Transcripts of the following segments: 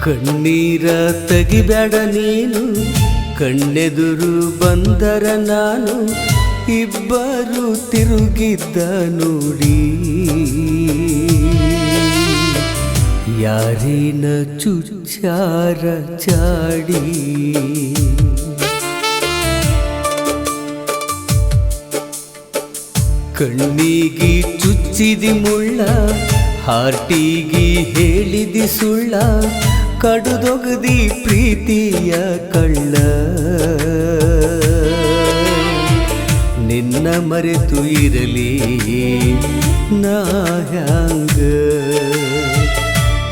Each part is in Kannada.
ಕಣ್ಣೀರ ತೆಗಿಬೇಡ ನೀನು, ಕಣ್ಣೆದುರು ಬಂದರ ನಾನು ಇಬ್ಬರು ತಿರುಗಿದ್ದ ನೋಡಿ. ಯಾರಿನ ಚುಚ್ಚಾರ ಚಾಡಿ, ಕಣ್ಣಿಗಿ ಚುಚ್ಚಿದಿ ಮುಳ್ಳ, ಹಾರ್ಟಿಗಿ ಹೇಳಿದಿ ಸುಳ್ಳ, ಕಡುದೊಗದಿ ಪ್ರೀತಿಯ ಕಳ್ಳ. ನಿನ್ನ ಮರೆತು ಇರಲಿ ನಾ ಹ್ಯಾಂಗ,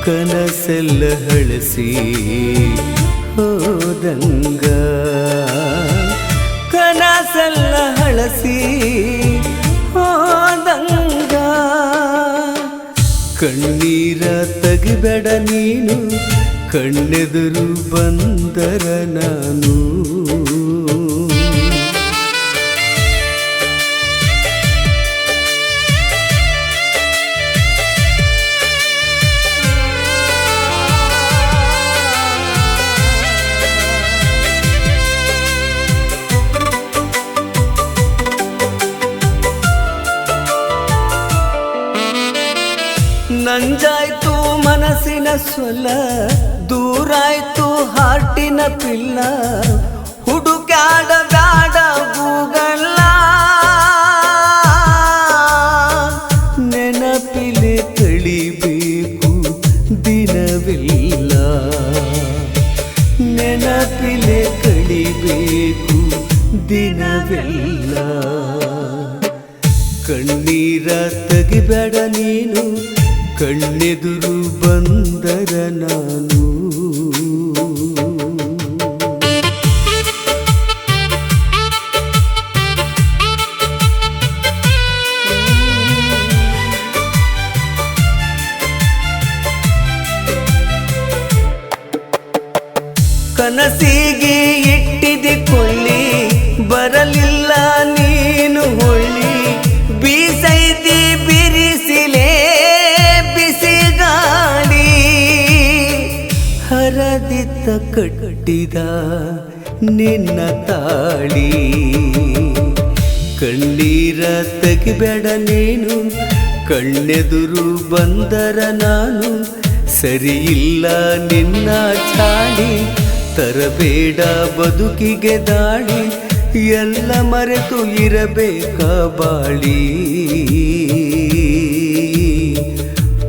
ಕನಸೆಲ್ಲ ಹಳಸಿ ಹೋದಂಗ, ಕನಸೆಲ್ಲ ಹಳಸಿ ಹೋದಂಗ. ಕಣ್ಣೀರ ತೆಗಿಬೇಡ ನೀನು, ಕಣ್ಣೆದುರು ಬಂದರ ನಾನು. ನಂಜಾಯ್ತು ಮನಸ್ಸಿನ ಸೊಲ್ಲ, ದೂರಾಯ್ತು ಹಾರ್ಟಿನ ಪಿಲ್ಲ, ಹುಡುಕಾಡ ಬ್ಯಾಡ ಗೂಗಲ್ಲ, ನೆನಪಿಲೆ ಕಳಿಬೇಕು ದಿನವಿಲ್ಲ, ನೆನಪಿಲೆ ಕಳಿಬೇಕು ದಿನವಿಲ್ಲ. ಕಣ್ಣೀರ ತೆಗಿಬೇಡ ನೀನು, ಕಣ್ಣೆದುರು ಬಂದರ ನಾನು. ಕನಸಿಗೆ ಇಟ್ಟಿದೆ ಕೊಳ್ಳಿ, ಬರಲಿಲ್ಲ ನೀನು ಹೊಳ್ಳಿ, ಬೀಸೈತಿ ಬಿರಿಸಿಲೇ ಬಿಸಿಗಾಡಿ, ಹರದಿತ್ತ ಕಟ್ಟಿದ ನಿನ್ನ ತಾಳಿ. ಕಣ್ಣೀರ ತೆಗಿಬೇಡ ನೀನು, ಕಣ್ಣೆದುರು ಬಂದರ ನಾನು. ಸರಿಯಿಲ್ಲ ನಿನ್ನ ಚಾಡಿ, ತರಬೇಡ ಬದುಕಿಗೆ ದಾಳಿ, ಎಲ್ಲ ಮರೆತು ಇರಬೇಕ ಬಾಳಿ.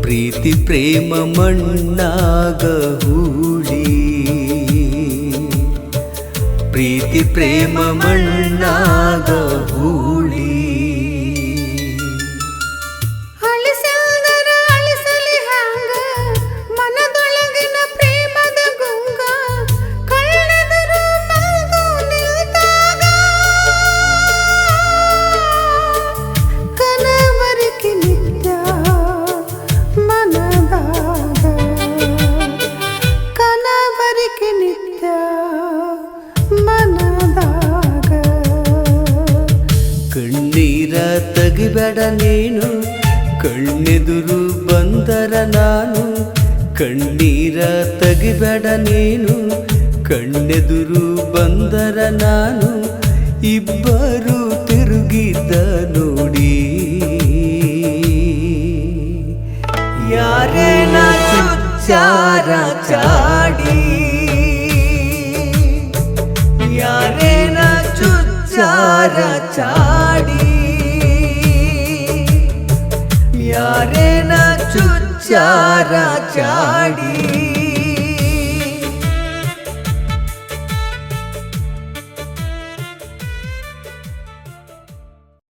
ಪ್ರೀತಿ ಪ್ರೇಮ ಮಣ್ಣಾಗ ಹೂಳಿ, ಪ್ರೀತಿ ಪ್ರೇಮ ಮಣ್ಣಾಗ ಹೂಳಿ. ಕಣ್ಣೀರ ತೆಗಿಬೇಡ ನೀನು, ಕಣ್ಣೆದುರು ಬಂದರ ನಾನು. ಕಣ್ಣೀರ ತೆಗಿಬೇಡ ನೀನು, ಕಣ್ಣೆದುರು ಬಂದರ ನಾನು ಇಬ್ಬರು ತಿರುಗಿದ್ದ ನೋಡಿ. ಯಾರೇನ ಚುಚ್ಚಾರ ಚಾಡಿ, ಯಾರೇನ ಚುಚ್ಚಾರ ಚಾಡಿ, ಯಾರೇನ ಚುಚ್ಚಾರ ಚಾಡಿ.